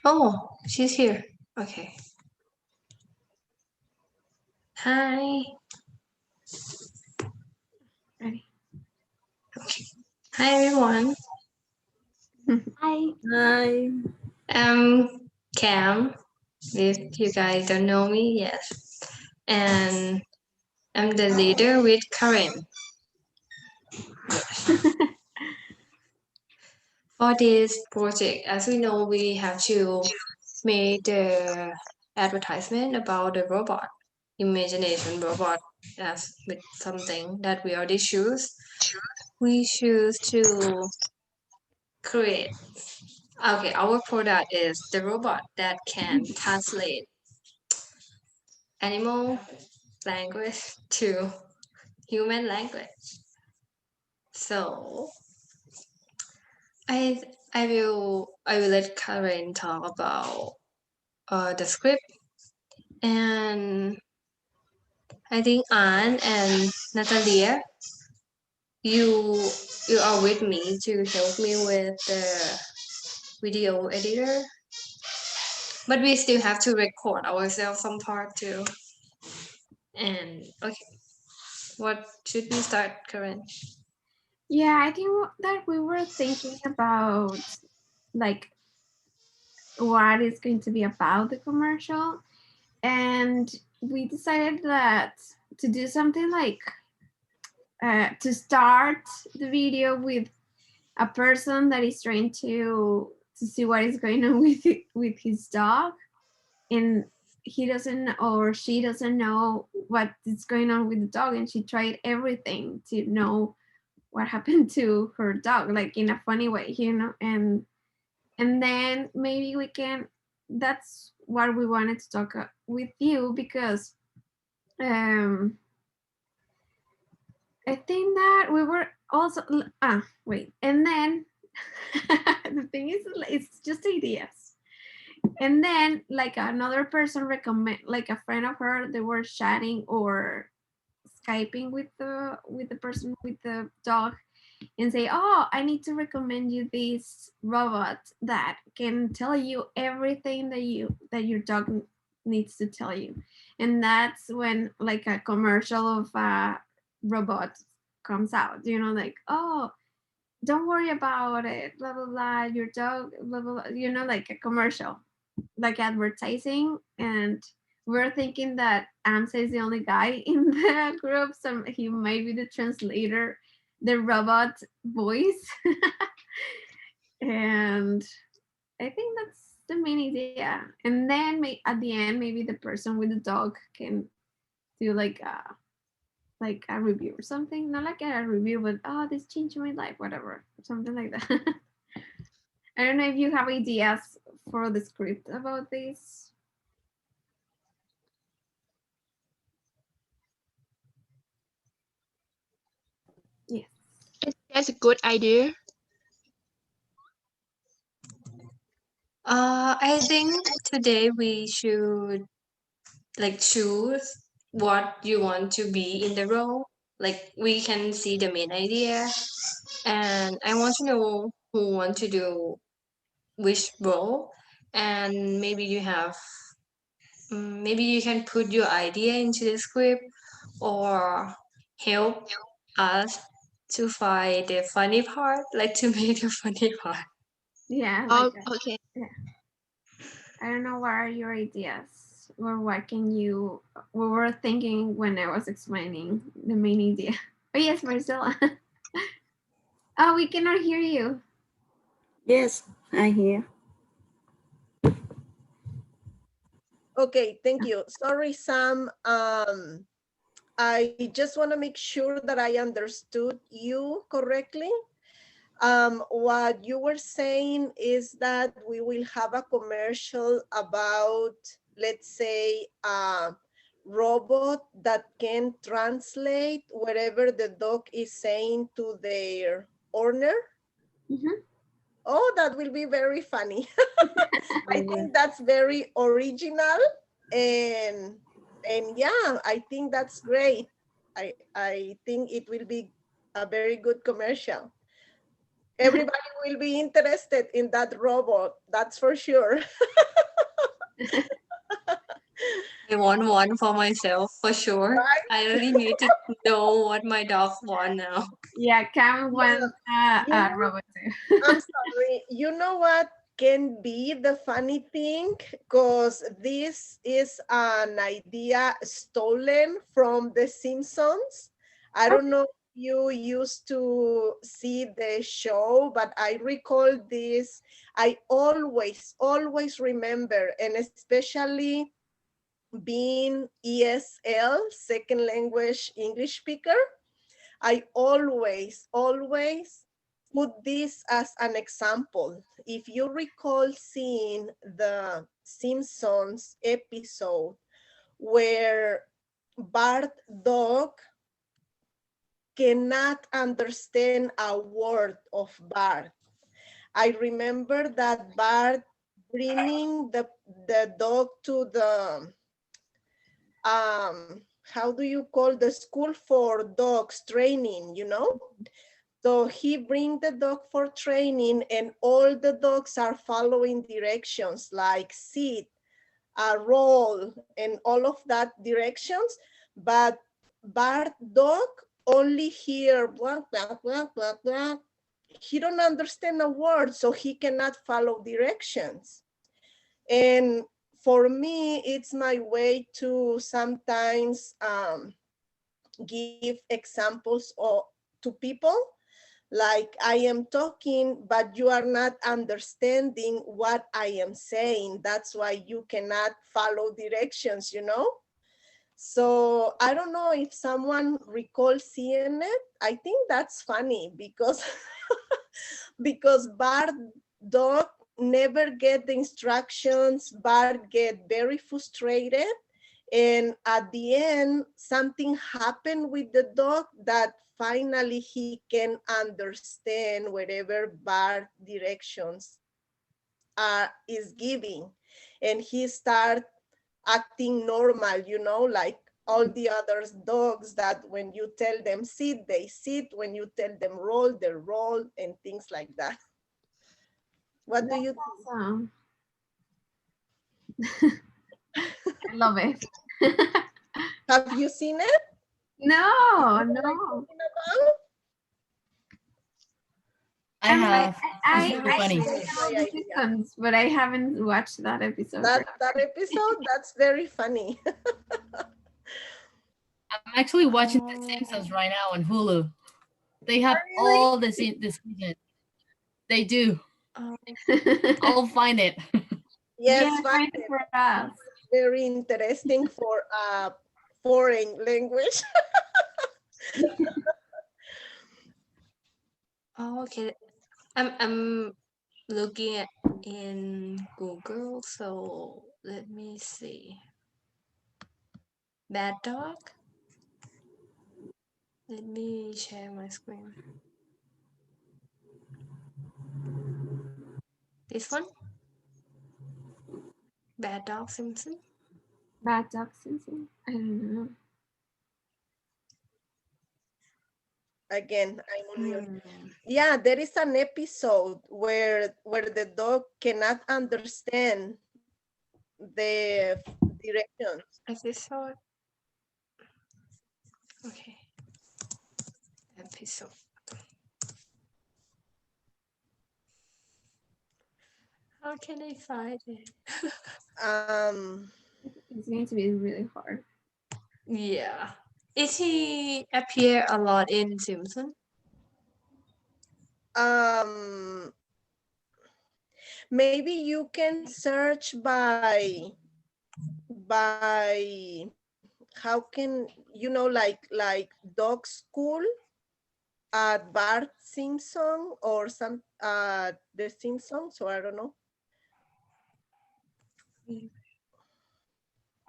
Oh, she's here. Okay. Hi. Ready. Okay. Hi, everyone. Hi. Hi. I'm Cam. If you guys don't know me, yes. And I'm the leader with Karen. For this project, as we know, we have to make the advertisement about the robot, imagination robot, as with something that we already choose. We choose to create. Okay, our product is the robot that can translate animal language to human language. So I I will let Karen talk about the script, and I think Anne and Natalia, you you are with me to help me with the video editor, but we still have to record ourselves some part too. And okay, what should we start, Karen? Yeah, I think that we were thinking about like what is going to be about the commercial, and we decided that to do something like to start the video with a person that is trying to see what is going on with his dog, and he doesn't or she doesn't know what is going on with the dog, and she tried everything to know what happened to her dog, like in a funny way, and then maybe we can, that's what we wanted to talk with you, because um I think that we were also wait, and then the thing is, it's just ideas, and then like another person recommend, like a friend of her, they were chatting or skyping with the person with the dog, and say, oh, I need to recommend you this robot that can tell you everything that your dog needs to tell you. And that's when like a commercial of a robot comes out, like, oh, don't worry about it, blah blah blah, your dog, blah blah, blah, like a commercial, like advertising. And we're thinking that Amsa is the only guy in the group, so he might be the translator, the robot voice. And I think that's the main idea. And then at the end, maybe the person with the dog can do like a review or something. Not like a review, but oh, this changed my life, whatever, something like that. I don't know if you have ideas for the script about this. Yes. That's a good idea. I think today we should like choose what you want to be in the role. Like we can see the main idea, and I want to know who want to do which role, and maybe you have maybe you can put your idea into the script or help us to find the funny part, like to make the funny part. Yeah, like Oh, okay. yeah. I don't know what are your ideas, or what can you, we were thinking when I was explaining the main idea. Oh yes, Marcela. Oh, we cannot hear you. Yes, I hear. Okay, thank you. Sorry, Sam. I just want to make sure that I understood you correctly. What you were saying is that we will have a commercial about, let's say, a robot that can translate whatever the dog is saying to their owner. Mm-hmm. Oh, that will be very funny. I Yeah. think that's very original, and yeah, I think that's great. I think it will be a very good commercial. Everybody will be interested in that robot, that's for sure. I want one for myself for sure. Right? I really need to know what my dog want now. Yeah, Cam wants a Yeah. robot too. I'm sorry. You know what can be the funny thing? Because this is an idea stolen from The Simpsons. I don't know if you used to see the show, but I recall this. I always remember, and especially being ESL, second language English speaker, I always put this as an example. If you recall seeing the Simpsons episode where Bart dog cannot understand a word of Bart. I remember that Bart bringing the dog to the how do you call the school for dogs training, you know? So he bring the dog for training and all the dogs are following directions like sit, roll, and all of that directions. But Bart dog only hear blah, blah, blah, blah, blah. He don't understand a word, so he cannot follow directions. And for me, it's my way to sometimes give examples to people, like I am talking, but you are not understanding what I am saying. That's why you cannot follow directions, you know? So I don't know if someone recalls seeing it. I think that's funny because because Bart dog never get the instructions. Bart get very frustrated. And at the end, something happened with the dog that finally he can understand wherever Bart directions is giving. And he start acting normal, you know, like all the other dogs that when you tell them sit, they sit. When you tell them roll, they roll, and things like that. What do you think? Awesome. I love it. Have you seen it? No, What no. I'm talking about? I have. I It's really funny. know the seasons, but I haven't watched that episode. That episode, that's very funny. I'm actually watching The Simpsons right now on Hulu. They have all the season. They do. I'll find it. Yes, Yeah, find it for us. very interesting for a foreign language. Oh, okay. I'm looking at in Google, so let me see. Bad dog. Let me share my screen. This one? Bad Dog Simpson? Bad Dog Simpson. I don't know. Again, I'm on mute. Yeah, there is an episode where the dog cannot understand the directions. Episode. Okay. Episode. How can I find it? It's going to be really hard. Yeah. Is he appear a lot in Simpson? Maybe you can search by how can you know like dog school at Bart Simpson or some the Simpsons, or I don't know.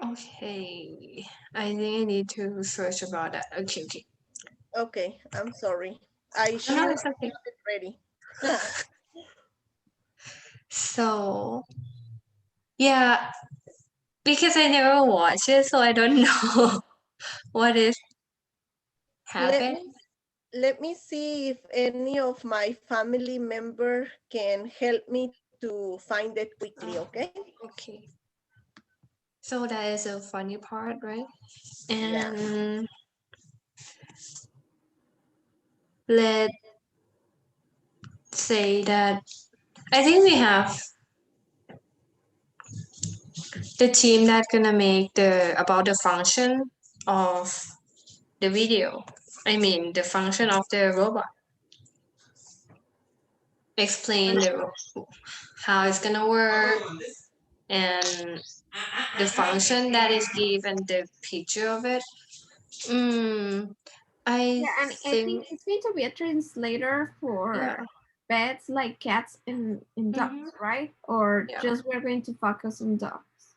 Okay. I think I need to search about that. Okay, okay. Okay, I'm sorry. I should No, have it's okay. it ready. So, yeah, because I never watched it, so I don't know what is happening. let me see if any of my family member can help me to find it quickly, okay? Okay. So that is a funny part, right? Yeah. And let's say that I think we have the team that's gonna make the about the function of the video. I mean the function of the robot. Explain how it's gonna work and the function that is given the picture of it. I Yeah, and I think think it's going to be a translator for yeah. pets like cats and dogs, Mhm. right? Or Yeah. just we're going to focus on dogs.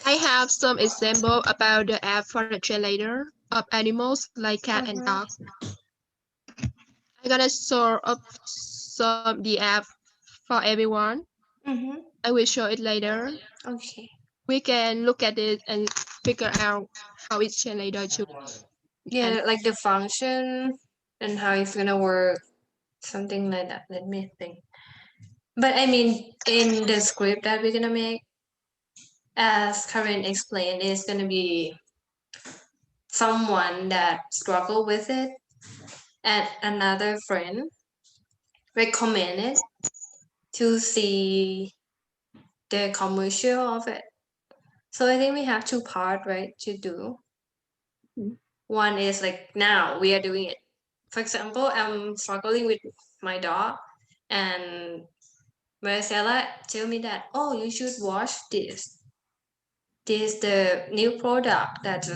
I have some example about the app for the translator of animals like cat and Mhm. dogs. I'm gonna show up some the app for everyone. Mhm. I will show it later. Okay. We can look at it and figure out how it's translated to. Yeah, like the function and how it's gonna work, something like that. Let me think. But I mean, in the script that we're gonna make, as Karen explained, is gonna be someone that struggle with it, and another friend recommended to see the commercial of it. So I think we have two part, right, to do. Mhm. One is like now we are doing it. For example, I'm struggling with my dog, and Marcella tell me that, oh, you should watch this. This is the new product that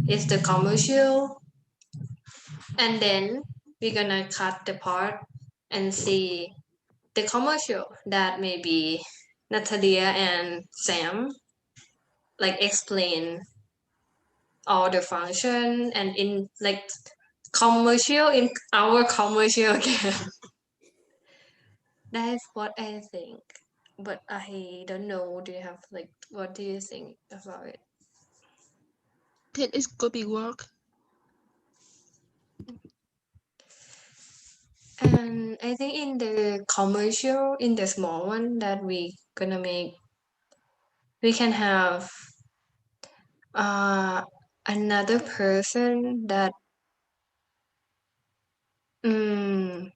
is the commercial, and then we're gonna cut the part and see the commercial that maybe Natalia and Sam like explain all the function and in like commercial in our commercial again. That is what I think. But I don't know. Do you have like what do you think about it? Then it could be work. And I think in the commercial, in the small one that we gonna make, we can have uh another person that mm,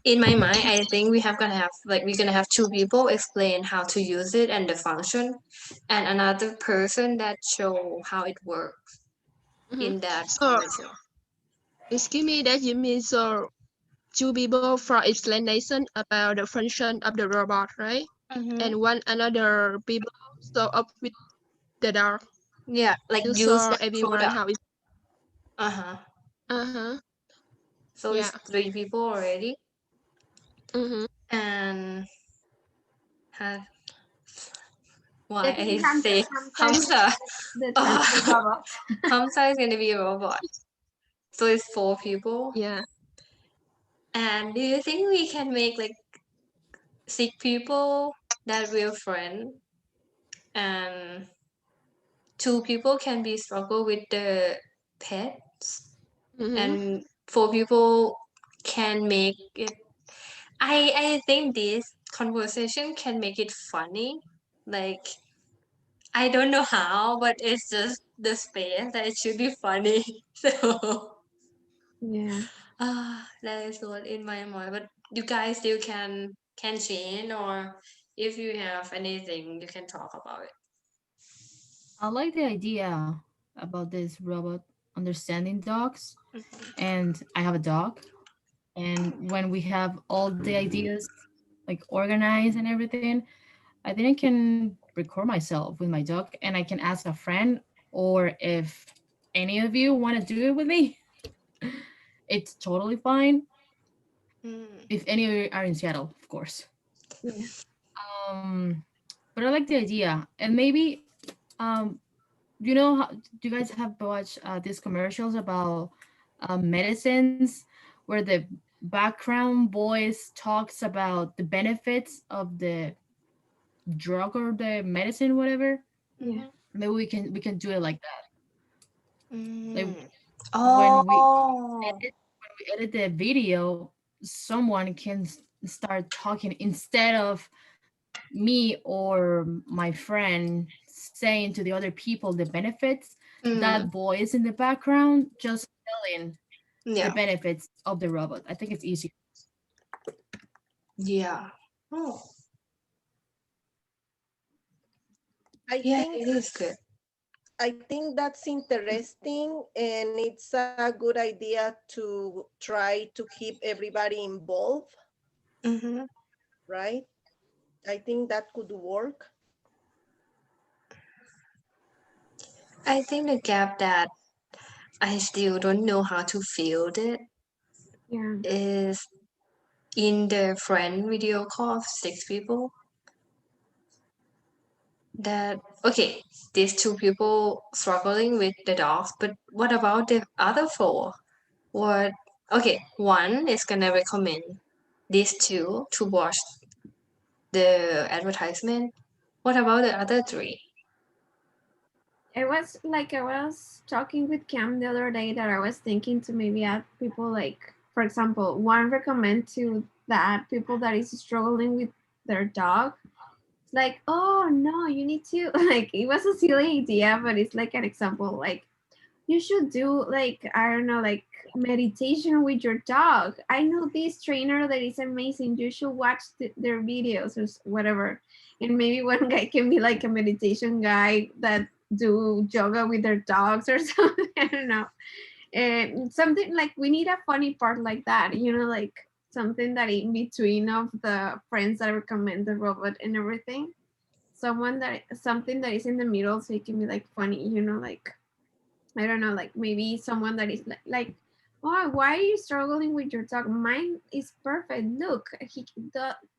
in my mind, I think we have gonna have like we're gonna have two people explain how to use it and the function, and another person that show how it works in that So, commercial. excuse me, that you mean so two people for explanation about the function of the robot, right? Mm-hmm. And one another people so up with the dog Yeah, like to use show that everyone product. how it. Uh-huh. Uh-huh. So Yeah. it's three people already. Mm-hmm. And uh, why I I think say Hamza is Hamza. the translate Oh, robot. Hamza is gonna be a robot. So it's four people. Yeah. And do you think we can make like six people that real friend and two people can be struggle with the pets Mm-hmm. and four people can make it I think this conversation can make it funny. Like I don't know how, but it's just the space that it should be funny. So Yeah. that is what in my mind. But you guys still can change, or if you have anything, you can talk about it. I like the idea about this robot understanding dogs, and I have a dog. And when we have all the ideas like organized and everything, I think I can record myself with my dog and I can ask a friend, or if any of you want to do it with me, it's totally fine. Mm. If any of you are in Seattle, of course. Yeah. Um, but I like the idea, and maybe, um, you know, do you guys have watched these commercials about medicines, where the background voice talks about the benefits of the drug or the medicine, whatever? Yeah. Maybe we can do it like that. Like Mm. when we Oh. edit the video, someone can start talking instead of me or my friend saying to the other people the benefits. That voice in the background just telling the Yeah. benefits of the robot. I think it's easier. Yeah. Oh. I Yeah, think it is good. I think that's interesting, and it's a good idea to try to keep everybody involved, Mm-hmm. right? I think that could work. I think the gap that I still don't know how to fill it Yeah. is in the friend video call of 6 people. That okay, these 2 people struggling with the dogs, but what about the other 4? What okay, one is gonna recommend these 2 to watch the advertisement. What about the other 3? I was talking with Cam the other day that I was thinking to maybe add people like, for example, one recommend to that people that is struggling with their dog. It's like, oh no, you need to like it was a silly idea, but it's like an example. Like you should do like I don't know, like meditation with your dog. I know this trainer that is amazing. You should watch their videos or whatever. And maybe one guy can be like a meditation guy that do yoga with their dogs or something. I don't know. And something like we need a funny part like that, like something that in between of the friends that recommend the robot and everything. Something that is in the middle so it can be like funny, like I don't know, like maybe someone that is like oh, why are you struggling with your dog? Mine is perfect. Look, he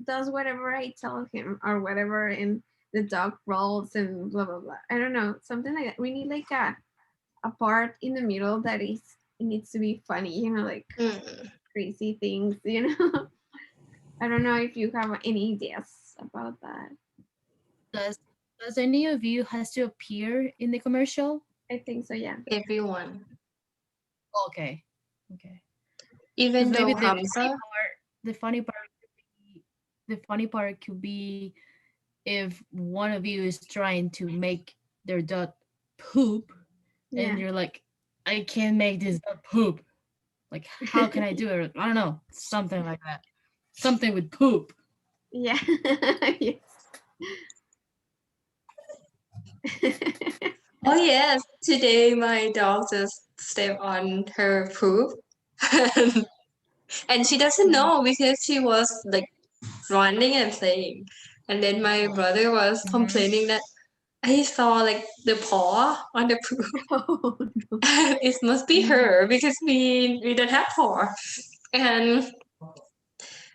does whatever I tell him or whatever, and the dog rolls and blah blah blah. I don't know, something like that. We need like a part in the middle that is it needs to be funny, like crazy things, I don't know if you have any ideas about that. Does any of you has to appear in the commercial? I think so, yeah. Everyone. Okay. Even Because though maybe Hamza. the funny part could be if one of you is trying to make their dog poop, Yeah. and you're like, I can't make this dog poop. Like, how can I do it? I don't know, something like that. Something with poop. Yeah. Yes. Oh yes, today my dog just stepped on her poop. And she doesn't know because she was like running and playing. And then my brother was complaining that I saw like the paw on the poop. Oh, no. It must be her because we don't have paw. And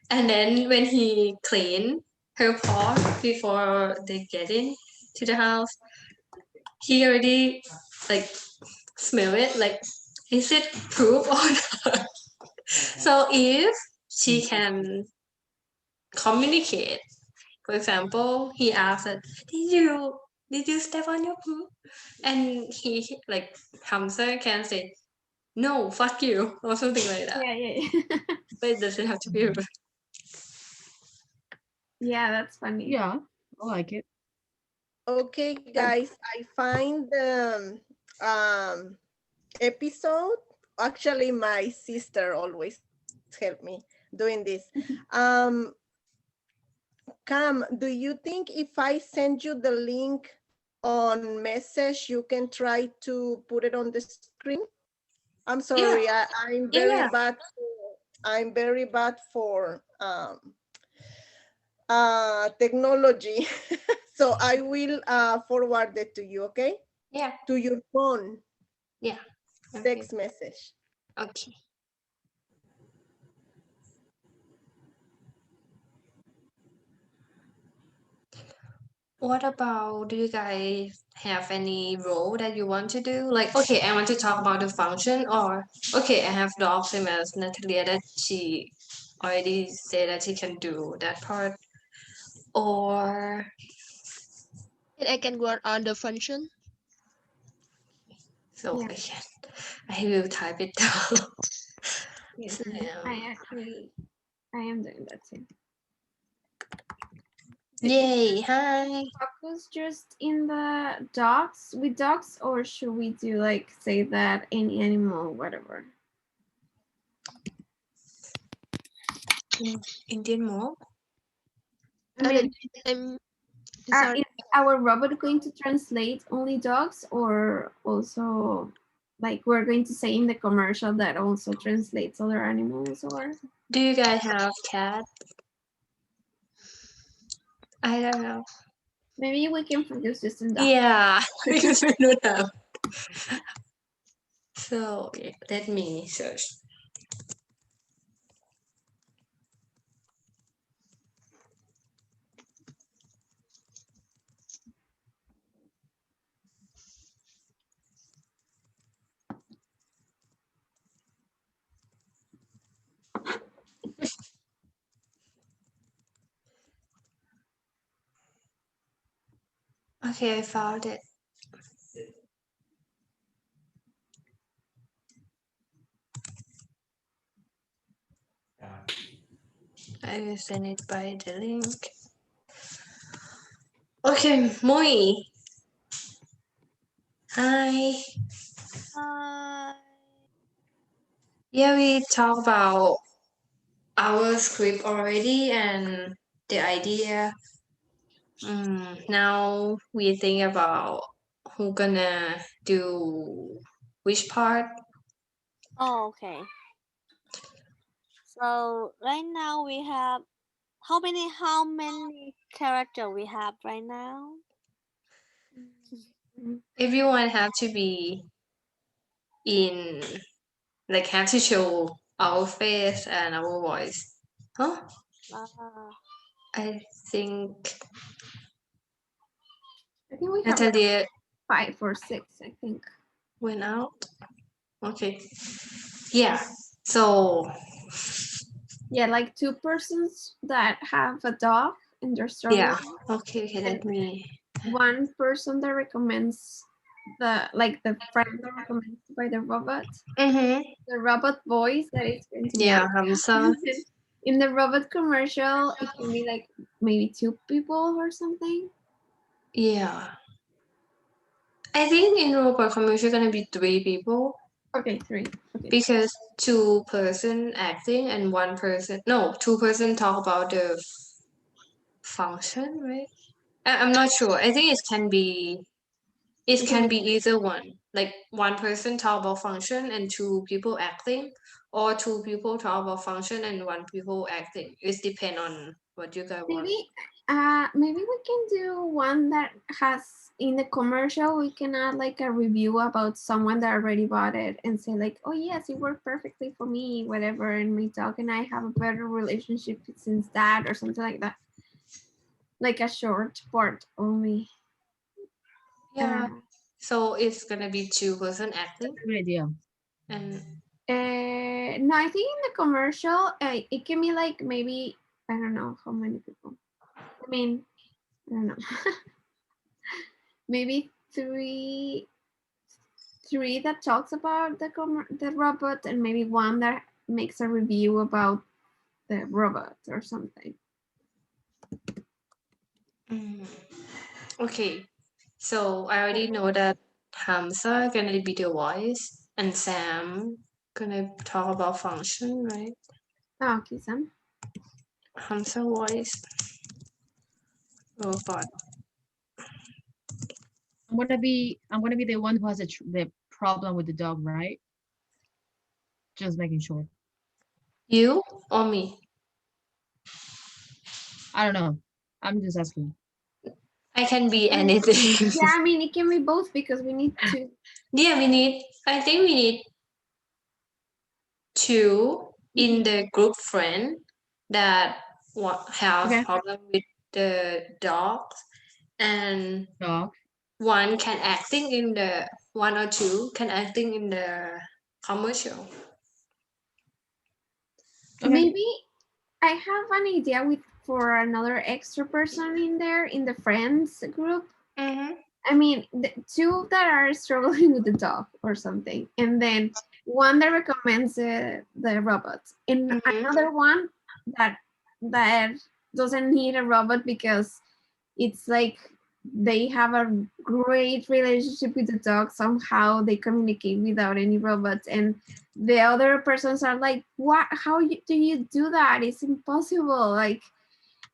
then when he cleaned her paw before they get in to the house, he already like smell it like is it poop or not? So if she can communicate, for example, he asked that, did you step on your poop? And he like Hamza can say no, fuck you, or something like that. Yeah. But it doesn't have to be rude. Yeah, that's funny. Yeah, I like it. Okay, guys, I find the episode. Actually, my sister always help me doing this. Cam, do you think if I send you the link on message, you can try to put it on the screen? I'm sorry, I'm very Yeah. bad. I'm very bad for technology. So I will forward it to you, okay? Yeah. To your phone. Yeah. Okay. Text message. Okay. What about, do you guys have any role that you want to do? Like, okay, I want to talk about the function, or okay, I have dog same as Natalia that she already said that she can do that part. Or And I can work on the function. So Yeah. I will type it down. Yes, I am doing that too. Yay, hi. Focus just in the dogs with dogs, or should we do like say that any animal, whatever? Indian mom? I mean, I'm is our robot going to translate only dogs, or also like we're going to say in the commercial that also translates other animals, or? Do you guys have cat? I don't know. Maybe we can focus just on dogs. Yeah, because we don't have. So yeah, let me search. Okay, I found it. I will send it by the link. Okay, Moi. Hi. Yeah, we talked about our script already and the idea. Now we think about who gonna do which part. Oh, okay. So right now we have how many character we have right now? Everyone have to be in, like, have to show our face and our voice. Huh? Uh, I think We have Natalia 5 or 6, I think. went out. Okay. Yeah. So Yeah, like 2 persons that have a dog and they're struggling. yeah. Okay. Let me. 1 person that recommends the friend that recommends by the robot. Mm-hmm. The robot voice that is going to be Yeah. Hamza. in the robot commercial. It can be like maybe 2 people or something. Yeah. I think in robot commercial gonna be 3 people. Okay, 3. Okay. Because 2 person acting and 1 person, no, 2 person talk about the function, right? I'm not sure. I think it can be either one. Like 1 person talk about function and 2 people acting, or 2 people talk about function and 1 people acting. It depends on what you guys want. Maybe we can do one that has in the commercial. We can add like a review about someone that already bought it and say like, oh yes, it worked perfectly for me, whatever, and my dog and I have a better relationship since that, or something like that. Like a short part only. Yeah. So it's gonna be 2 person acting. Good idea. And no, I think in the commercial, it can be like maybe, I don't know how many people. I mean, I don't know. Maybe three that talks about the robot, and maybe 1 that makes a review about the robot or something. okay. So I already know that Hamza gonna be the voice and Sam gonna talk about function, right? Oh, okay, Sam. Hamza voice robot. I'm gonna be the one who has the problem with the dog, right? Just making sure. You or me? I don't know. I'm just asking. I can be anything. Yeah, I mean, it can be both because we need to. Yeah, I think we need 2 in the group friend that have Okay. problem with the dogs, and Dog. 1 can acting in the 1 or 2 can acting in the commercial. Okay. Maybe I have an idea for another extra person in there in the friends group. Mm-hmm. I mean, the two that are struggling with the dog or something, and then one that recommends the robots, and Mhm. another one that that doesn't need a robot because it's like they have a great relationship with the dog. Somehow they communicate without any robots, and the other persons are like, "What? How do you do that? It's impossible!" Like,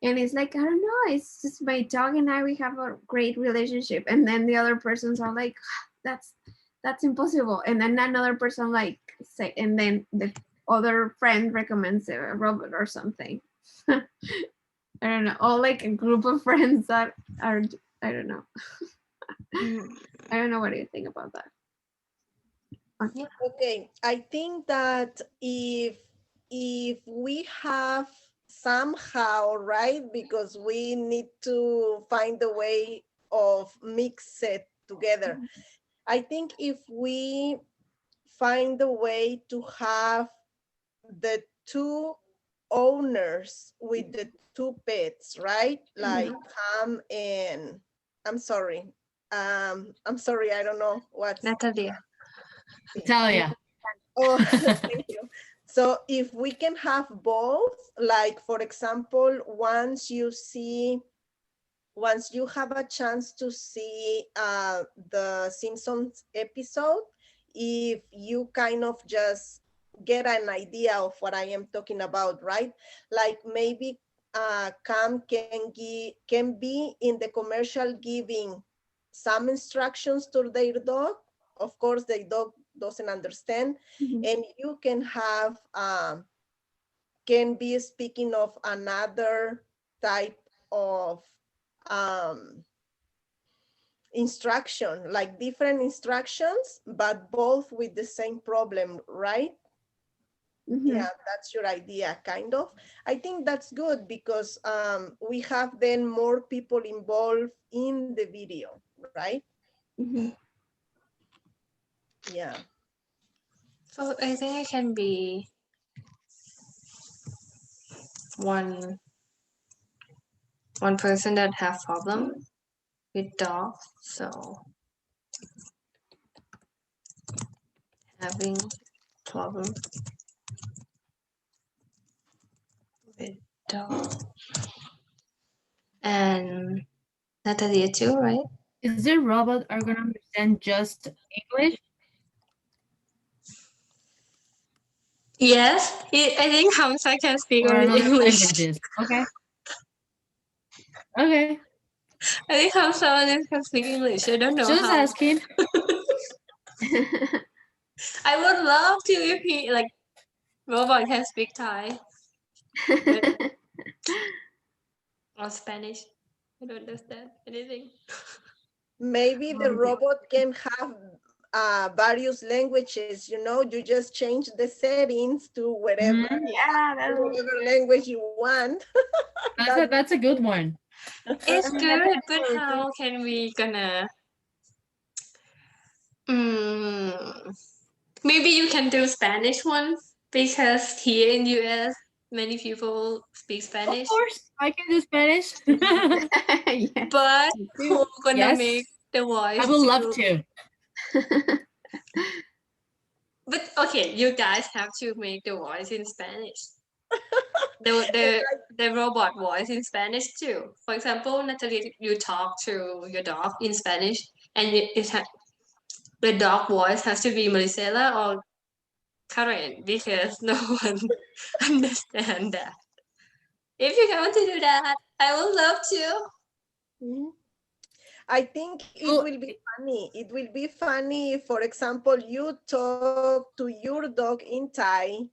and it's like, I don't know, it's just my dog and I, we have a great relationship. And then the other persons are like, that's impossible. And then another person like say, and then the other friend recommends a robot or something. I don't know, all like a group of friends that are, I don't know. Mm. I don't know, what do you think about that? Okay, I think that if we have somehow, right, because we need to find a way of mix it together. I think if we find a way to have the two owners with the two pets, right? Like Ham and I'm sorry. I'm sorry, I don't know what's Natalia. Natalia. Oh, thank you. So if we can have both, like for example, once you have a chance to see the Simpsons episode, if you kind of just get an idea of what I am talking about, right? Like maybe Cam can be in the commercial giving some instructions to their dog. Of course, the dog doesn't understand, and you can have can be speaking of another type of instruction, like different instructions, but both with the same problem, right? Yeah, that's your idea, kind of. I think that's good because we have then more people involved in the video, right? Yeah. So I think it can be one person that have problem with dogs. So having problem with dog and Natalia too, right? Is the robot are gonna understand just English? Yes, I think Hamza can speak Or only another English. languages? Okay. Okay. I think Hamza only can speak English. I don't know Just how. asking. I would love to if he like robot can speak Thai or Spanish. I don't understand anything. Maybe the robot can have various languages, you know, you just change the settings to whatever, whatever language you want. That's a good one. It's good, but how can we gonna? Maybe you can do Spanish one because here in US many people speak Spanish. Of course, I can do Spanish. But who gonna Yes. make the voice? I would love to. But okay, you guys have to make the voice in Spanish. The robot voice in Spanish too. For example, Natalie, you talk to your dog in Spanish, and the dog voice has to be Maricela or Karen because no one understand that. If you want to do that, I would love to. I think it will be funny. It will be funny if, for example, you talk to your dog in Thai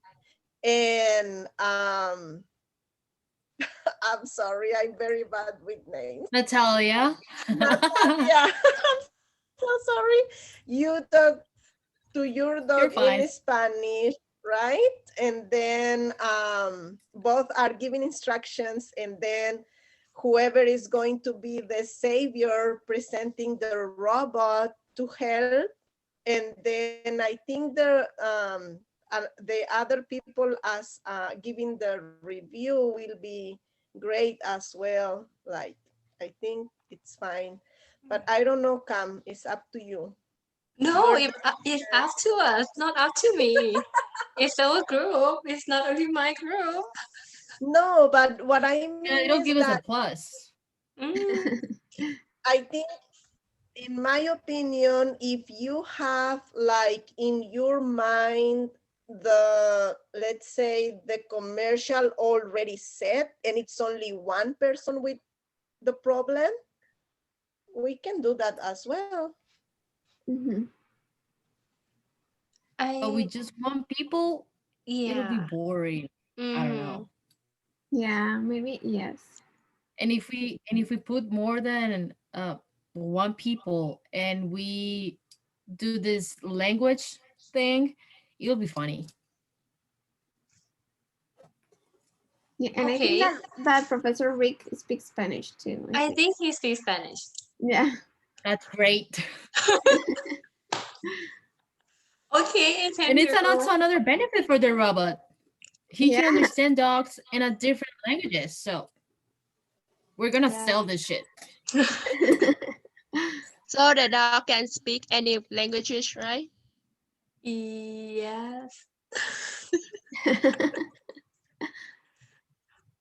and I'm sorry, I'm very bad with names. Natalia. Natalia. I'm so sorry. You talk to your dog in Spanish, right? And then both are giving instructions, and then whoever is going to be the savior presenting the robot to help. And then I think the other people as giving the review will be great as well. Like, I think it's fine. But I don't know, Cam, it's up to you. No, You're it's up to us, not up to me. It's our group. It's not only my group. No, but what I mean Yeah, it'll is give us a that plus. Mm, I think, in my opinion, if you have like in your mind let's say the commercial already set and it's only one person with the problem, we can do that as well. Mhm. But we I just want people, it'll be yeah. boring. I don't know. Yeah, maybe yes. And if we put more than one people and we do this language thing, it'll be funny. Yeah, and I think Okay. that Professor Rick speaks Spanish too. I think he speaks Spanish. Yeah. That's great. Okay, I can And it's do. also another benefit for the robot. He Yeah. can understand dogs in a different languages. So we're gonna Yeah. sell this shit. So the dog can speak any languages, right? Yes.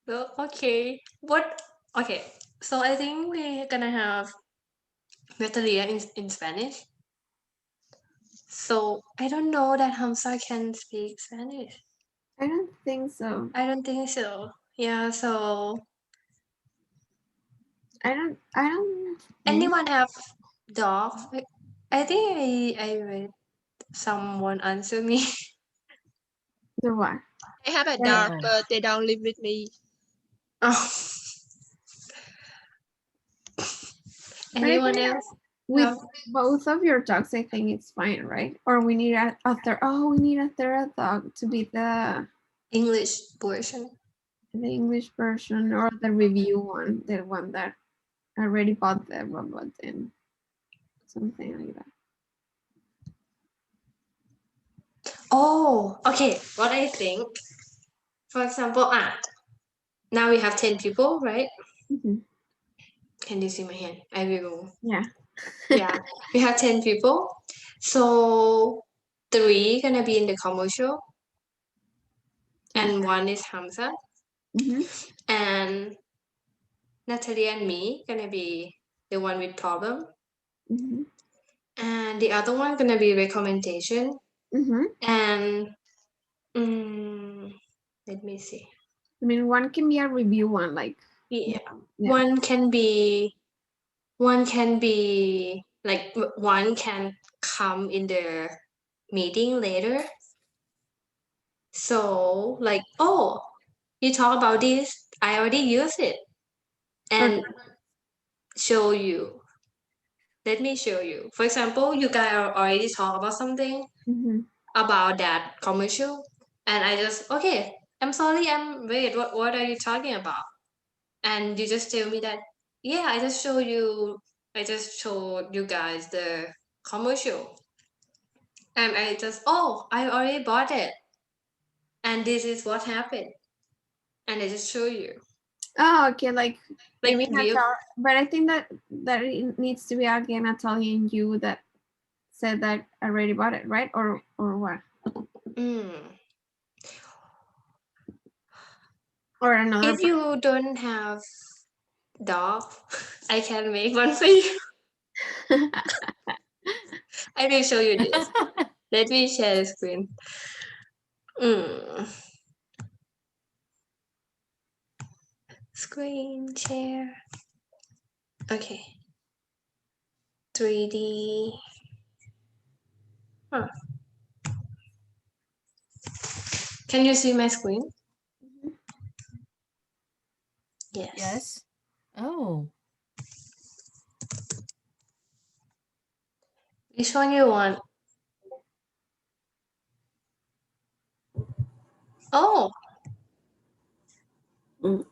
Well, okay. What? Okay. So I think we're gonna have Natalia in Spanish. So I don't know that Hamza can speak Spanish. I don't think so. I don't think so. Yeah. So I don't think. anyone have dog? I think I read someone answer me. The what? I have a Yeah. dog, but they don't live with me. Oh. But I Anyone think else? with have- both of your dogs, I think it's fine, right? Or we need a third. Oh, we need a third dog to be the English version. English version or the review one, the one that already bought the robot and something like that. Oh, okay. What I think, for example, now we have 10 people, right? Mhm. Can you see my hand? I will. Yeah. Yeah, we have 10 people. So 3 gonna be in the commercial, and 1 is Hamza, Mhm. and Natalie and me gonna be the one with problem, Mhm. and the other one gonna be recommendation, Mhm. and let me see. I mean, one can be a review one, like Yeah, Yeah. one can be like one can come in the meeting later. So like, oh, you talk about this, I already use it, and show you. Let me show you. For example, you guys already talk about something Mhm. about that commercial, and I just okay. I'm sorry. Wait. What are you talking about? And you just tell me that yeah. I just showed you guys the commercial, and I just I already bought it, and this is what happened, and I just show you. Oh, okay. Like Like maybe we Natal, but I think that it needs to be again Natalia and you that said that already bought it, right? Or what? Or another. If you don't have dog, I can make one for you. I will show you this. Let me share the screen. Screen share. Okay. 3D. Huh. Can you see my screen? Yes. Yes. Oh. Which one you want? Oh. Mm.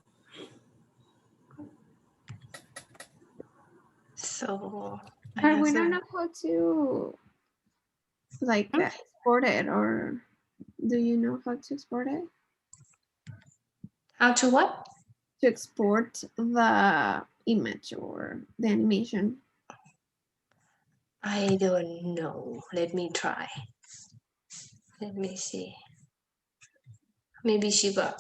So I But have we don't to. know how to like export it, or do you know how to export it? How to what? To export the image or the animation. I don't know. Let me try. Let me see. Maybe Shiba.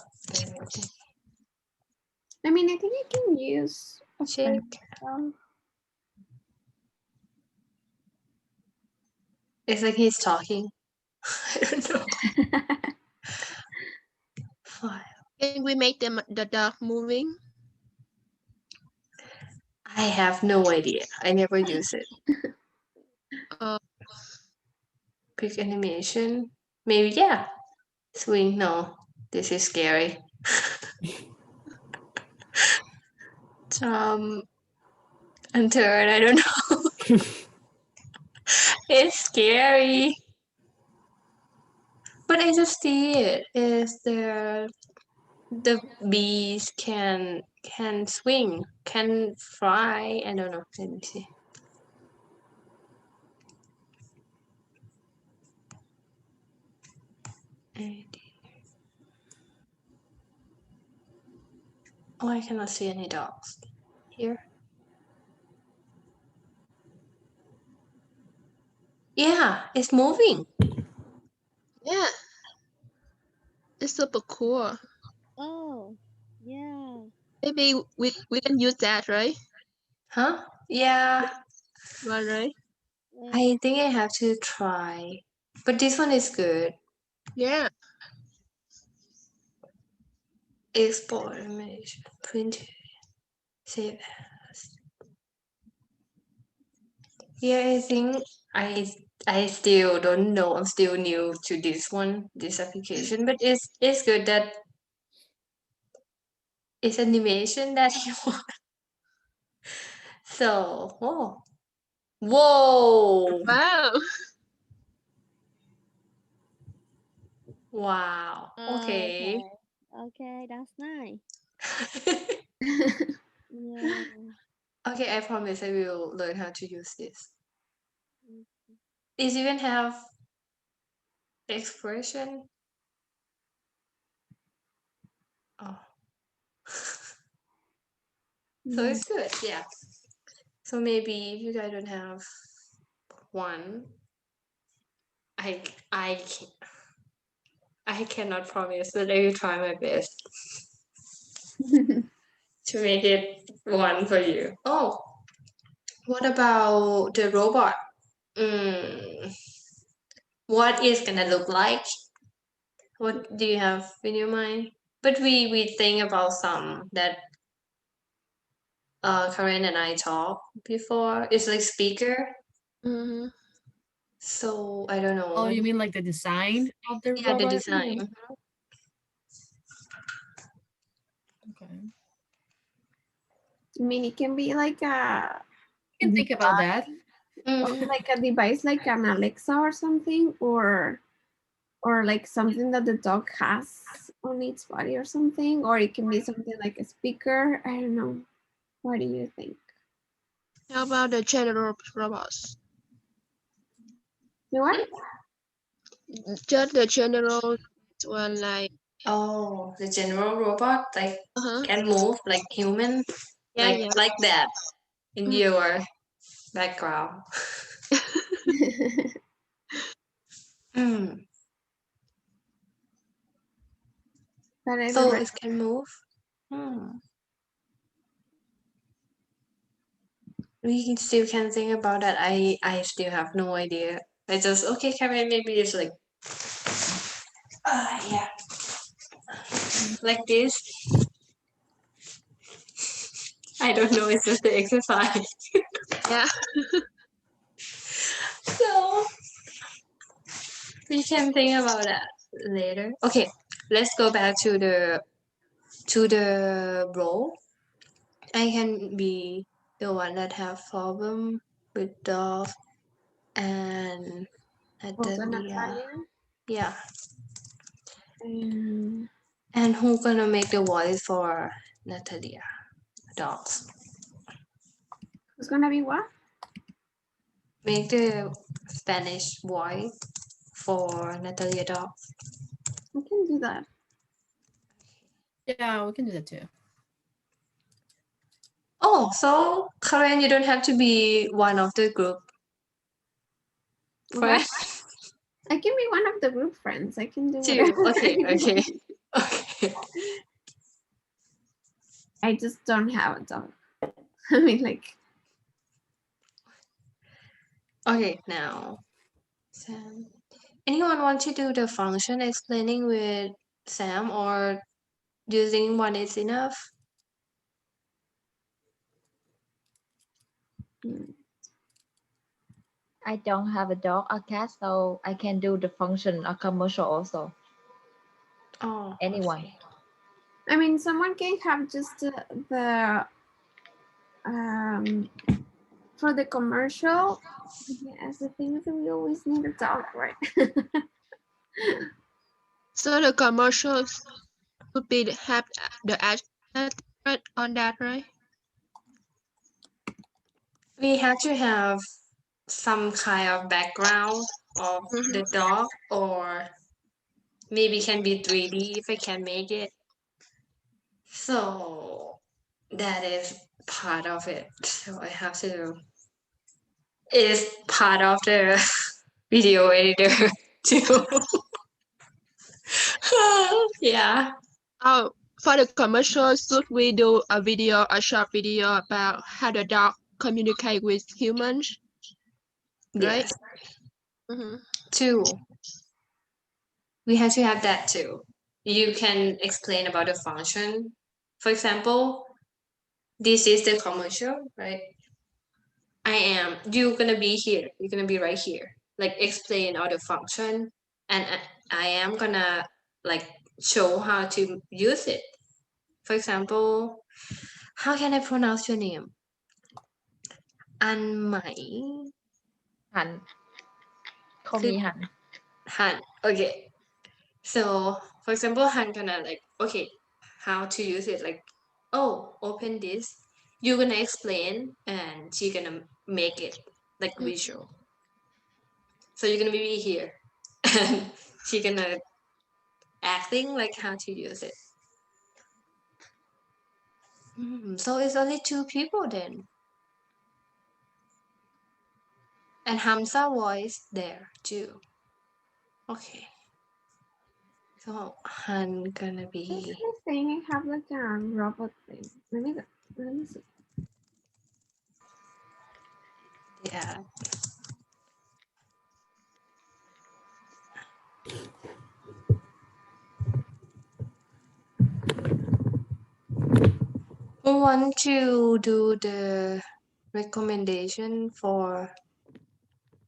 I mean, I think I can use a Check. friend. It's like he's talking. I don't know. File. Can we make the dog moving? I have no idea. I never use it. Uh, Quick animation. Maybe, yeah. Swing. No. This is scary. And turn. I don't know. It's scary. But I just see it. Is there the bees can swing, can fly? I don't know. Let me see. Oh, I cannot see any dogs here. Yeah, it's moving. yeah. It's super cool. Oh, yeah. Maybe we can use that, right? Huh? Yeah, Right? I think I have to try. But this one is good. Yeah. Export image, print, save as. Yeah, I think I still don't know. I'm still new to this one, this application, but it's good that it's animation that you want. So, oh, whoa, Wow. wow, okay. Okay, that's nice. Yeah. Okay, I promise I will learn how to use this. Is even have expression? Oh. So it's good, yeah. So maybe if you guys don't have one, I I cannot promise, but I will try my best to make it one for you. Oh, what about the robot? What is gonna look like? What do you have in your mind? But we think about some that Karen and I talked before. It's like speaker. Mm-hmm. So I don't know. Oh, you mean like the design of the Yeah, the robot? design. Okay. I mean, it can be like a You can think about that. Mm. like a device like an Alexa or something, or like something that the dog has on its body or something, or it can be something like a speaker. I don't know. What do you think? How about the general robots? You what? Just the general one, like Oh, the general robot like uh-huh. can move like human, Yeah, yeah. like that in Mm. your background. Mm. But I don't So know. it can move. Hmm. We still can think about that. I still have no idea. I just okay, Karen. Maybe it's like yeah, like this. I don't know. It's just the exercise. Yeah. So we can think about that later. Okay, let's go back to the role. I can be the one that have problem with dog and Also Natalia. Natalia. Yeah. And And who gonna make the voice for Natalia dogs? who's gonna be what? Make the Spanish voice for Natalia dogs. I can do that. Yeah, we can do that too. Oh, so Karen, you don't have to be one of the group. Friend? I can be one of the group friends. I can do Two. whatever. Okay, okay. Okay. I just don't have a dog. I mean, like, Okay, now. Sam. Anyone want to do the function explaining with Sam, or do you think one is enough? I don't have a dog or cat, so I can do the function or commercial also. Oh, Anyone. okay. I mean, someone can have just the for the commercial. Yes, the thing is that we always need a dog, right? So the commercials would be have the ad on that, right? We have to have some kind of background of the dog, or maybe can be 3D if I can make it. So that is part of it. So I have to. Is part of the video editor too. Yeah. Oh, for the commercials, should we do a short video about how the dog communicate with humans? Right? Yes. Mm-hmm. Two. We have to have that too. You can explain about the function. For example, this is the commercial, right? You're gonna be here. You're gonna be right here. Like explain all the function, and I am gonna like show how to use it. For example, how can I pronounce your name? An Mai Han. Call me Han. Han. Okay. So for example, Han gonna like, okay, how to use it, like, oh, open this. You're gonna explain and she gonna make it like visual. So you're gonna be here and she gonna acting like how to use it. So it's only 2 people then. And Hamza voice there too. Okay. So Han gonna This be thing I have like a robot thing. Let me see. yeah. Who want to do the recommendation for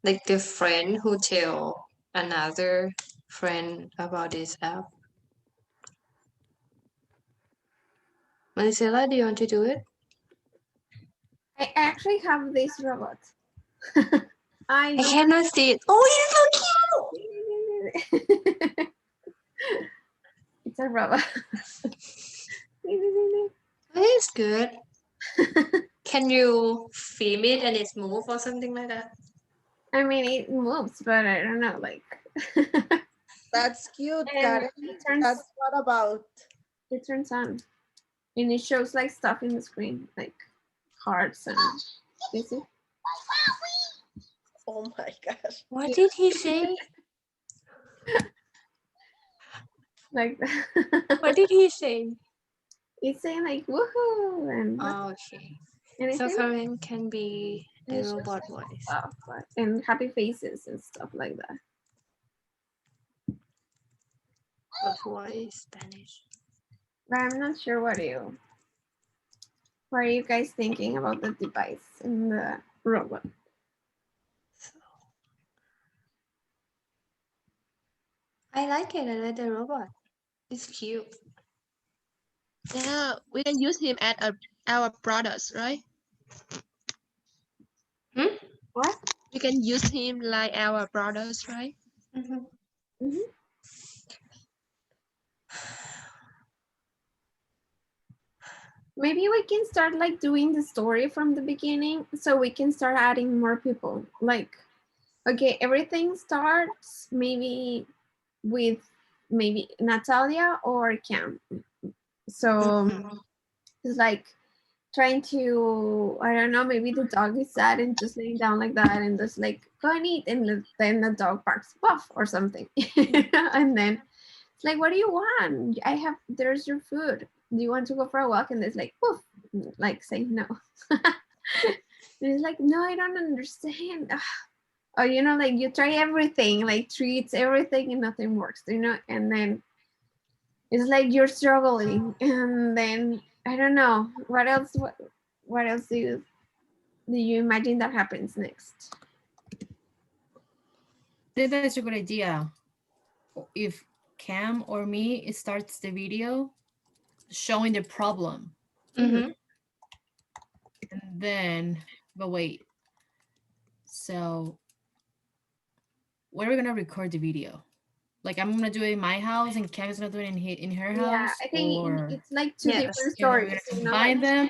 like the friend who tell another friend about this app? Maricela, do you want to do it? I actually have this robot. I I cannot see it. Oh, it's so cute! It's a robot. That is good. Can you film it and it's move or something like that? I mean, it moves, but I don't know, like. That's cute, And Karen. That's what about? It turns on, and it shows like stuff in the screen, like hearts and. You see? Oh my gosh. What did he say? Like. What did he say? It's saying like woohoo and. Oh, okay. And So Karen can be the it's just robot voice. stuff, like, and happy faces and stuff like that. What voice? Spanish. But I'm not sure what are you guys thinking about the device and the robot? I like it. I like the robot. It's cute. Yeah, we can use him as our products, right? What? We can use him like our products, right? Maybe we can start like doing the story from the beginning, so we can start adding more people. Like, okay, everything starts maybe with Natalia or Cam. So it's like trying to, I don't know, maybe the dog is sad and just laying down like that and just like, go and eat. And then the dog barks, puff, or something. And then it's like, what do you want? There's your food. Do you want to go for a walk? And it's like, poof, like saying no. And it's like, no, I don't understand. Or, you know, like you try everything, like treats, everything, and nothing works, you know? And then it's like you're struggling. And then, I don't know, what else do you imagine that happens next? I think that's a good idea. If Cam or me starts the video showing the problem, Mhm. and then, but wait. So where are we gonna record the video? Like I'm gonna do it in my house, and Cam is gonna do it in her Yeah, house, I think or it's like two Yes. different yeah, we're stories. gonna You know, combine like, them.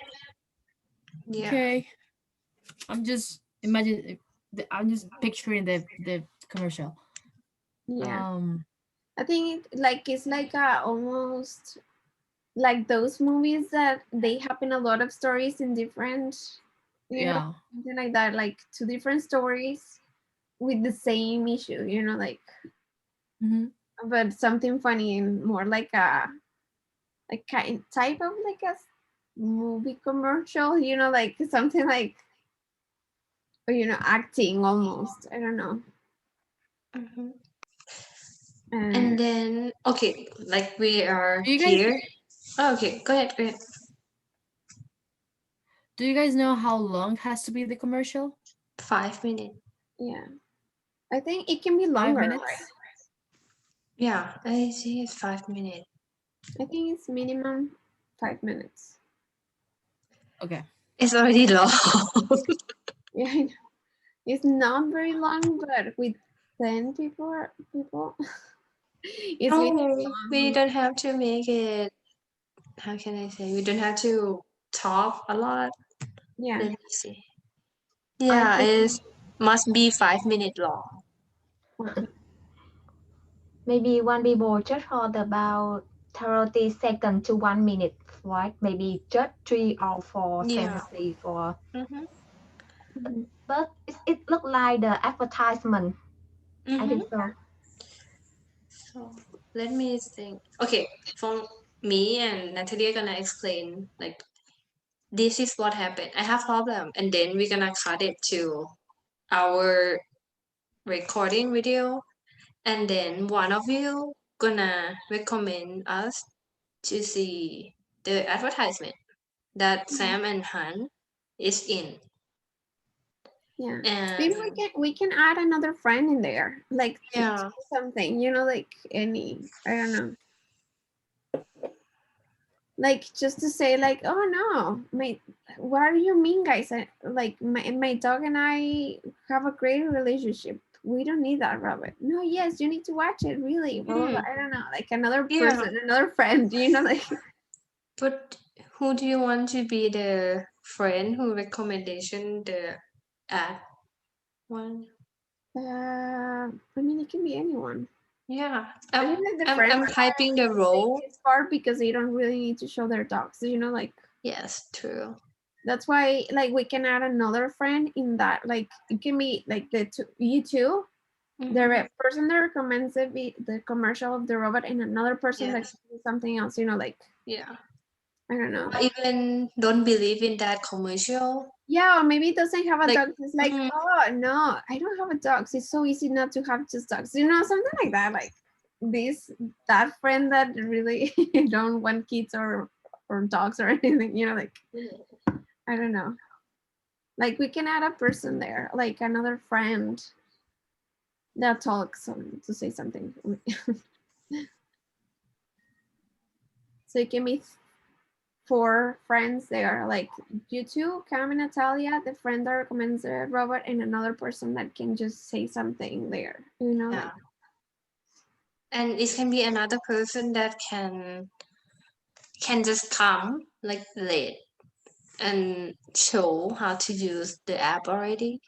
Yeah. Okay. I'm just imagine. I'm just picturing the commercial. yeah. I think it's like almost like those movies that they happen a lot of stories in different, you know, Yeah. something like that, like two different stories with the same issue, you know, like, Mhm. but something funny and more like a kind type of like a movie commercial, you know, like something like, you know, acting almost. I don't know. Mhm. And And then, okay, like we are Do you guys here. Oh, okay, go ahead, go ahead. do you guys know how long has to be the commercial? 5 minutes. yeah, I think it can be 5 longer, minutes? right? Yeah, I see it's 5 minutes. I think it's minimum 5 minutes. Okay. It's already long. Yeah, I know. It's not very long, but with 10 people, it's really No, we long. don't have to make it. How can I say? We don't have to talk a lot. Yeah. Let me see. Yeah, think it must be 5 minutes long. Okay. maybe one people just hold about 30 seconds to 1 minute, right? Maybe just 3 or 4 Yeah. sentences, or Mm-hmm. Mhm. but it look like the advertisement. I Mm-hmm. think so. So let me think. Okay, for me and Natalie are gonna explain like this is what happened. I have problem, and then we're gonna cut it to our recording video, and then one of you gonna recommend us to see the advertisement that Sam and Han is in. Yeah. Maybe And we can add another friend in there, like yeah, something, you know, like any, I don't know, like just to say like, oh no, what do you mean, guys? Like my dog and I have a great relationship. We don't need that, Robert. No, yes, you need to watch it, really. Blah, blah, blah. I don't know, like another yeah. person, another friend, you know, like. But who do you want to be the friend who recommendation the ad one? I mean, it can be anyone. Yeah, I think that the I'm friends typing the role. it's hard because they don't really need to show their dogs, you know, like. Yes, true. That's why, like, we can add another friend in that, like, it can be like you two, Mhm. person that recommends the commercial of the robot, and another person that Yes. can do something else, you know, like, Yeah. I don't know. Or even don't believe in that commercial. Yeah, or maybe it doesn't have a Like, dog. It's like, mm, oh no, I don't have a dog. So it's so easy not to have just dogs, you know, something like that. Like that friend that really don't want kids or dogs or anything, you know, like, I don't know. Like we can add a person there, like another friend that talks to say something. So it can be 4 friends there, like you two, Cam and Natalia, the friend that recommends the robot, and another person that can just say something there, you know, yeah. like. And it can be another person that can just come like late and show how to use the app already.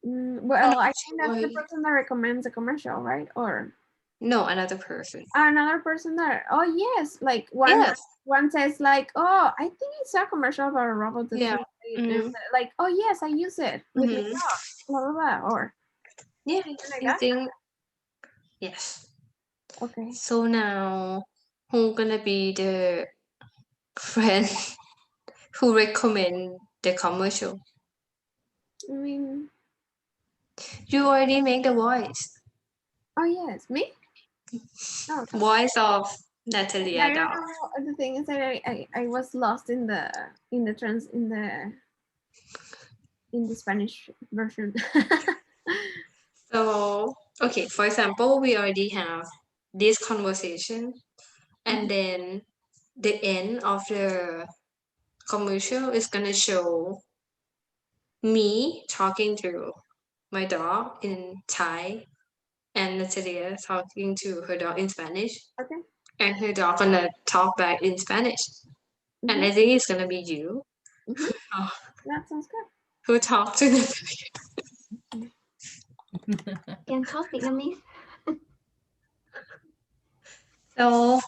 Well, I think that's the Sorry. person that recommends a commercial, right? Or No, another person. Another person there. Oh yes, like one Yes. one says like, oh, I think it's a commercial about a robot that Yeah. translates, and like, oh yes, I use it with my Mhm. dog, blah blah blah, or Yeah, something like I that. think yes. Okay. So now, who gonna be the friend who recommend the commercial? I mean, You already make the voice. oh yes, me. Oh, okay. Voice of Natalia I don't Dog. know. The thing is that I was lost in the Spanish version. So, okay, for example, we already have this conversation, and then the end of the commercial is gonna show me talking to my dog in Thai and Natalia talking to her dog in Spanish, Okay. and her dog gonna talk back in Spanish. And I think it's gonna be you Oh, That sounds good. who talk to Natalia. Can talk Vietnamese. So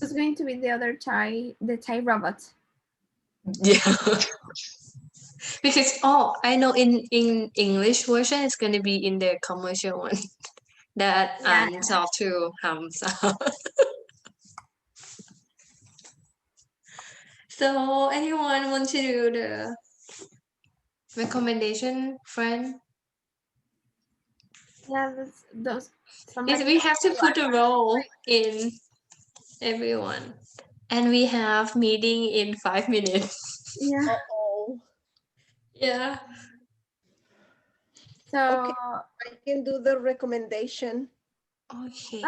It's going to be the Thai robot. yeah. Because I know in English version it's gonna be in the commercial one that Yeah. talk to Hamza. So anyone want to do the recommendation, friend? Yeah, those. Yes, we have to put a role in everyone, and we have meeting in 5 minutes. Yeah. Uh-oh. Yeah. So I can do the recommendation. Okay.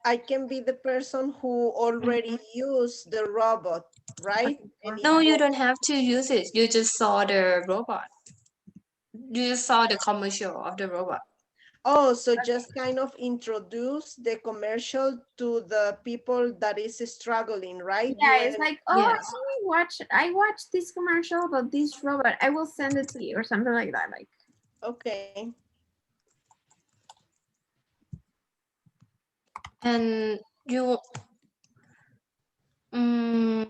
I can be the person who already used the robot, right? And No, it you was- don't have to use it. You just saw the robot. You just saw the commercial of the robot. Oh, so just kind of introduce the commercial to the people that is struggling, right? yeah, it's like, oh, Yes. I watched this commercial about this robot. I will send it to you or something like that. Like, Okay. And you, who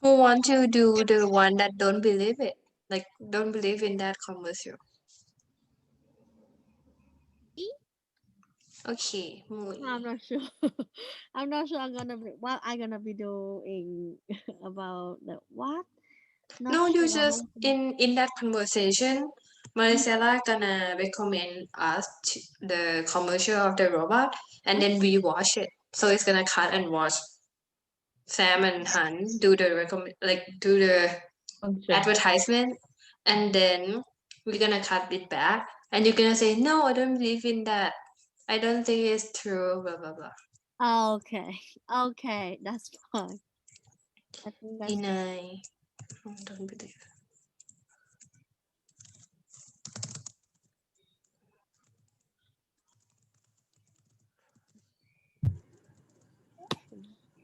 want to do the one that don't believe it? Like, don't believe in that commercial. Okay, Mui. I'm not sure. I'm not sure I'm gonna be what I'm gonna be doing about the what. Not No, you sure. just in that conversation, Maricela gonna recommend us the commercial of the robot, and then we watch it. So it's gonna cut and watch Sam and Han do the do the advertisement, and then we're gonna cut it back, and you're gonna say, "No, I don't believe in that. I don't think it's true." Blah blah blah. Okay. Okay, that's fine. I think that's I don't believe.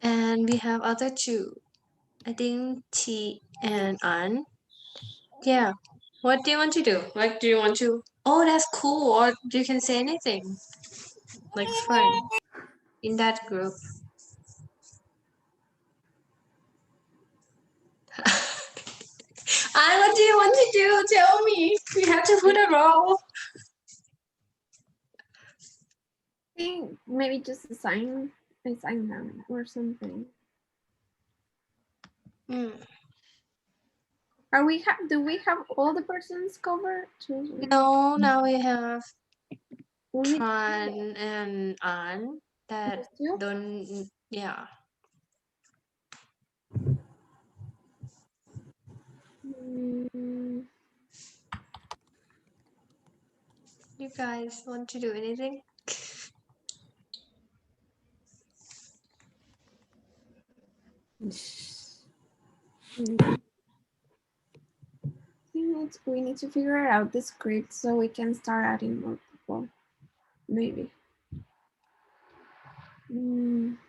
And we have other two. I think T and An. Yeah. What do you want to do? Like, do you want to? Oh, that's cool. Or you can say anything. Like friend in that group. What do you want to do? Tell me. We have to put a role. I think maybe just assign them or something. Do we have all the persons covered? No, now we have Only Tran and An that Just you? don't. Yeah. Mm, You guys want to do anything? we need to figure out the script so we can start adding more people. Maybe.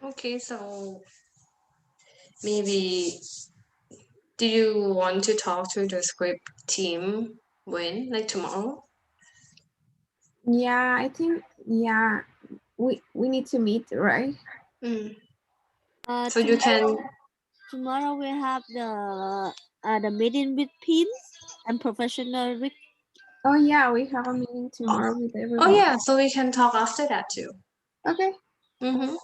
Okay, so maybe do you want to talk to the script team when? Like tomorrow? Yeah, I think, yeah. we need to meet, right? Mm. So you tomorrow, can. tomorrow we have the meeting with Pins and professional with Oh yeah, we have a meeting tomorrow with Oh everyone. yeah, so we can talk after that too. Okay. Mm-hmm.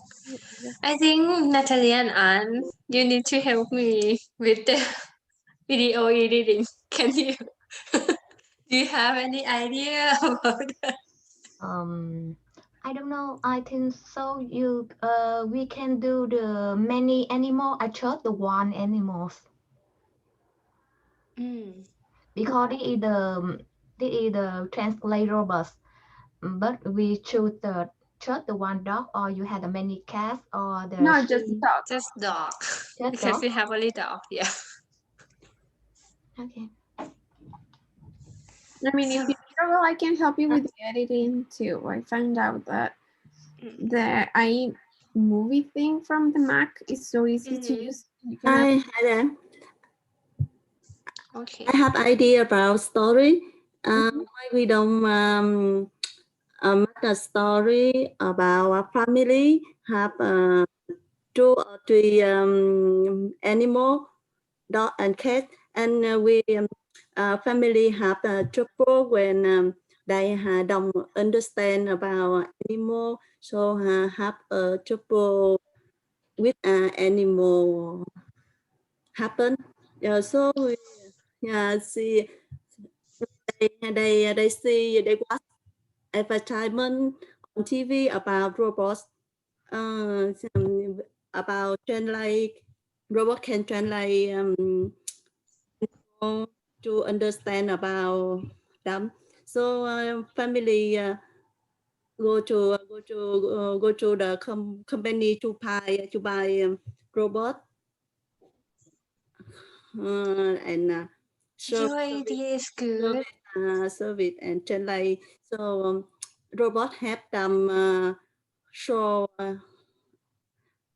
Yeah. I think Natalie and Anne, you need to help me with the video editing. Can you? Do you have any idea about that? I don't know. I think so. We can do the many animal. I chose the one animals Mm. because this is the translate robots. But we choose the one dog, or you had a many cats, or the No, just sheep, talk. Just dog. just Because dog. we have only dog, yeah. Okay. I mean, if So- you struggle, I can help you with the editing too. I found out that the iMovie thing from the Mac is so easy to use. You can Hi there. Okay. I have idea about story. Why we don't make a story about a family have 2 or 3 animal, dog and cat, and we family have trouble when they don't understand about animal, so have trouble with animal happen. Yeah, so we see they watch advertisement on TV about robots, about translate robot can translate to understand about them. So family go to the company to buy robot and Your idea is good. service and translate. So robot help them show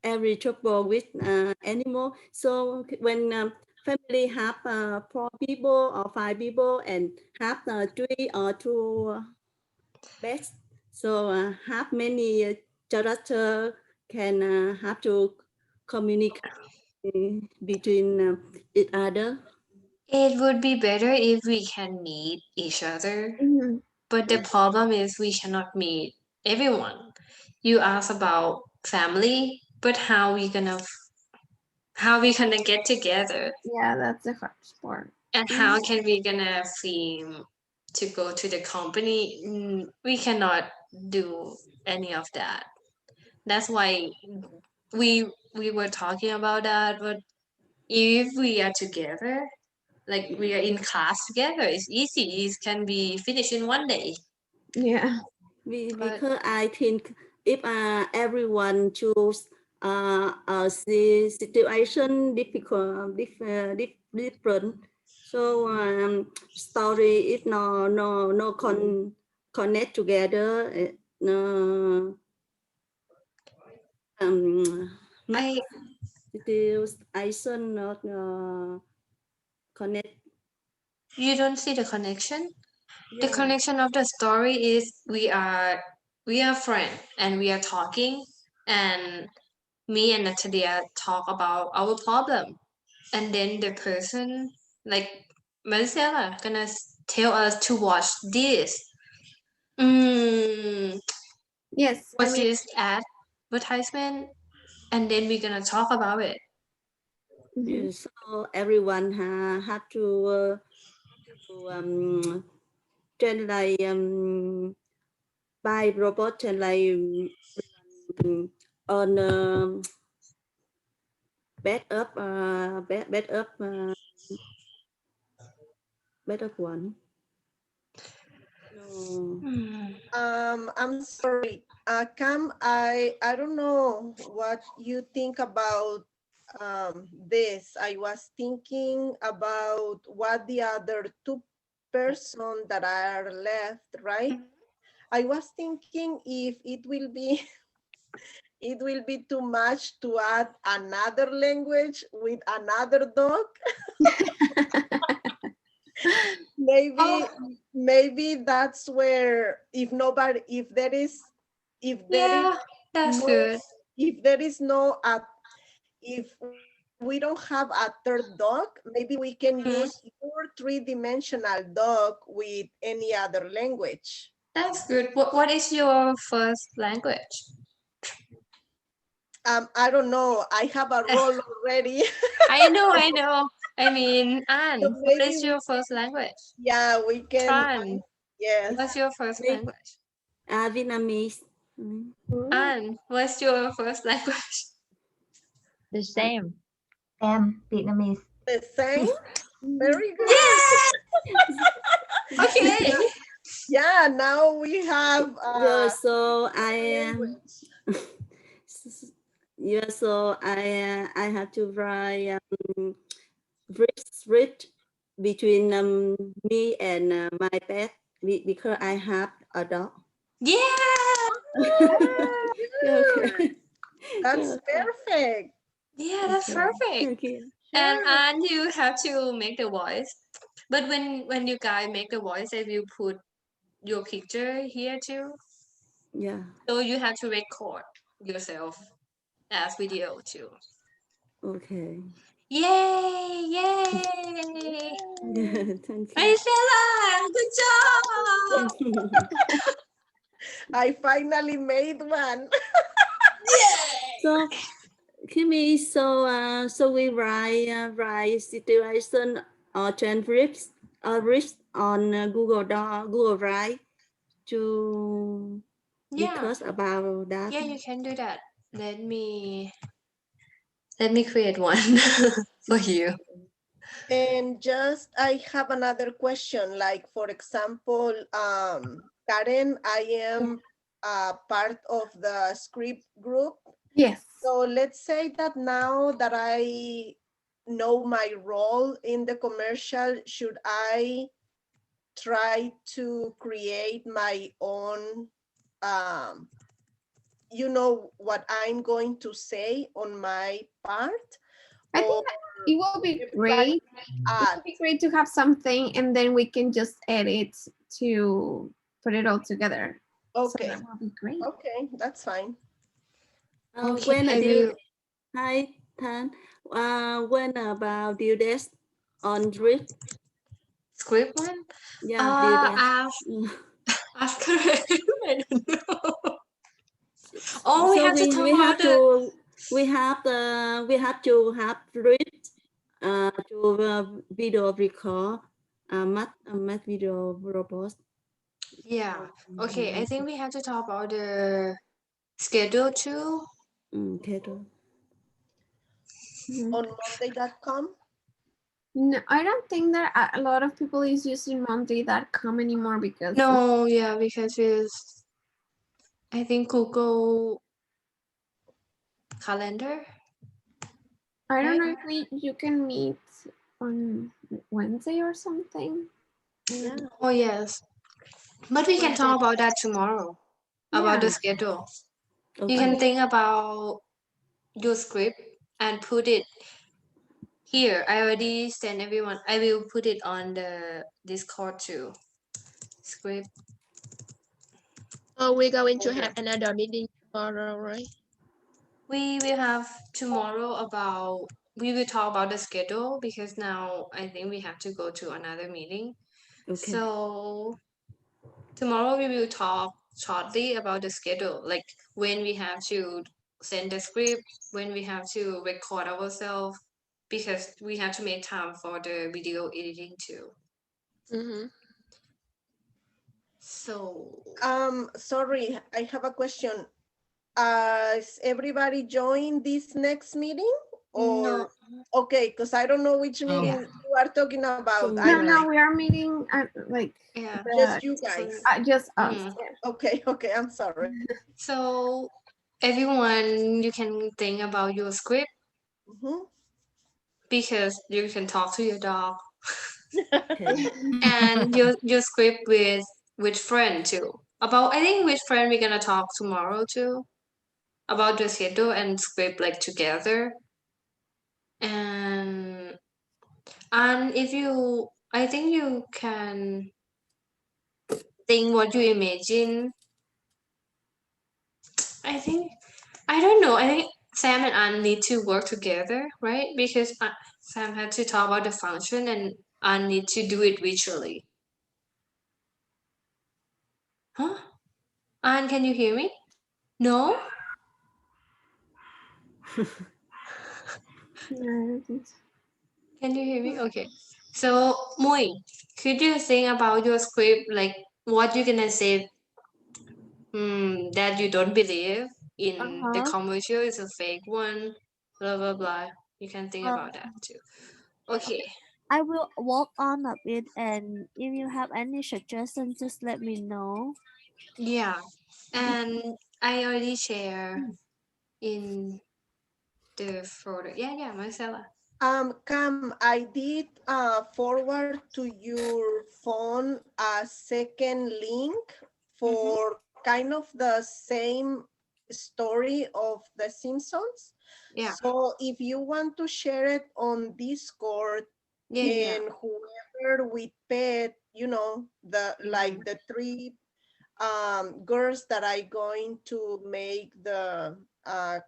every trouble with animal. So when family have 4 people or 5 people and have 3 or 2 pets, so have many character can have to communicate between each other. It would be better if we can meet each other. Mhm. But the problem is we cannot meet everyone. You ask about family, but how we gonna get together Yeah, that's the hard part. and how can we gonna film to go to the company? We cannot do any of that. That's why we were talking about that. But if we are together, like we are in class together, it's easy. It can be finished in one day. Yeah. Because I think if everyone choose a situation different, so story is no connect together. No, I situation not connect. You don't see the connection. The Yeah. connection of the story is we are friends and we are talking, and me and Natalia talk about our problem, and then the person like Marcella gonna tell us to watch this. Yes. I What's mean, this advertisement? And then we're gonna talk about it. mhm. Yeah, so everyone have to translate by robot translate on backup backup one. No. I'm sorry, Cam, I don't know what you think about this. I was thinking about what the other 2 person that are left, right? I was thinking if it will be it will be too much to add another language with another dog. Maybe that's where if there is If there is Yeah, that's no, good. if there is no, if we don't have a third dog, maybe we can use your three-dimensional dog with any other language. That's good. What is your first language? I don't know. I have a role already. I know. I mean, Anne, So what is maybe your first language? yeah, we can. Tran, Yes. what's your first Me. language? Vietnamese. Anne, what's your first language? The same. Vietnamese. The same. Very good. Yeah. Okay. Yeah. Now we have. Yeah, so I language. yeah, so I have to write read between me and my pet because I have a dog. Yeah. Okay. That's perfect. Yeah, that's Okay. perfect. Thank you. And you have to make the voice. But when you guys make the voice, I will put your picture here too. Yeah. So you have to record yourself as video too. Okay. Yay! Yay! Thank you. Maricela, good job! I finally made one. So, Kimmy, so we write situation or transcripts or risk on Google Drive to Yeah, discuss about that. yeah, you can do that. Let me create one for you. And just, I have another question. Like, for example, Karen, I am part of the script group. Yes. So let's say that now that I know my role in the commercial, should I try to create my own, you know, what I'm going to say on my part? I think it will be great. It would be great to have something, and then we can just edit to put it all together. Okay. So that will be great. Okay, that's fine. Okay, When I due, will. hi Tan. When about due date on drip? Script one? Yeah, due date. After I don't know. Oh, we So have to talk we about have the. to we have to have drip to video record math video robot. Yeah. Okay, I think we have to talk about the schedule too. Okay. On Monday.com? No, I don't think that a lot of people is using Monday.com anymore because No, yeah, because it's I think Google Calendar. I don't right? know if you can meet on Wednesday or something. Yeah. Oh yes, but we can talk about that tomorrow. About the Yeah. schedule. Okay. You can think about your script and put it here. I already sent everyone. I will put it on the Discord too. Script. Oh, we're going to have another meeting tomorrow, right? We will have tomorrow about. We will talk about the schedule because now I think we have to go to another meeting. Okay. So tomorrow we will talk shortly about the schedule, like when we have to send the script, when we have to record ourselves, because we have to make time for the video editing too. Mm-hmm. So Sorry, I have a question. Is everybody join this next meeting? Or no. okay, because I don't know which meeting Yeah. you are talking about. No, we are meeting like Yeah. Just you guys. just us. Mhm. Yeah. Okay, I'm sorry. So everyone, you can think about your script Mhm. because you can talk to your dog Okay. and your script with friend too. About I think with friend we're gonna talk tomorrow too about the schedule and script like together. And if you I think you can think what you imagine I don't know. I think Sam and Anne need to work together, right? Because Sam had to talk about the function and Anne need to do it visually. Huh? Anne, can you hear me? No? Can you hear me? Okay. So, Mui, could you think about your script, like what you gonna say that you don't believe in the Uh-huh. commercial is a fake one, blah blah blah. You can think Uh, about that too. Okay. I will work on a bit, and if you have any suggestions, just let me know. Yeah. And I already share in the photo. Yeah, Marcella. Cam, I did forward to your phone a second link for kind of the same story of The Simpsons. Yeah. So if you want to share it on Discord, Yeah. and whoever with pet, you know, the like the three girls that I going to make the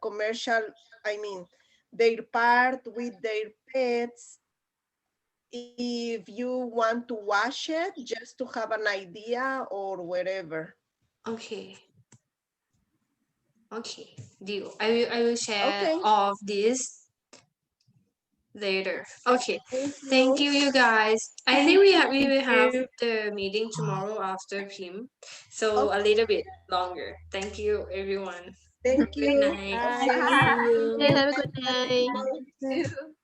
commercial, I mean, their part with their pets. If you want to watch it, just to have an idea or whatever. Okay. Okay. Deal. I will share Okay, all of this later. Okay. thank Thank you. you, you guys. I think we will have the meeting tomorrow after Pim, so a Okay, little bit longer. Thank you, everyone. thank Good you. night. Bye. Okay, Bye. have a good night. You too.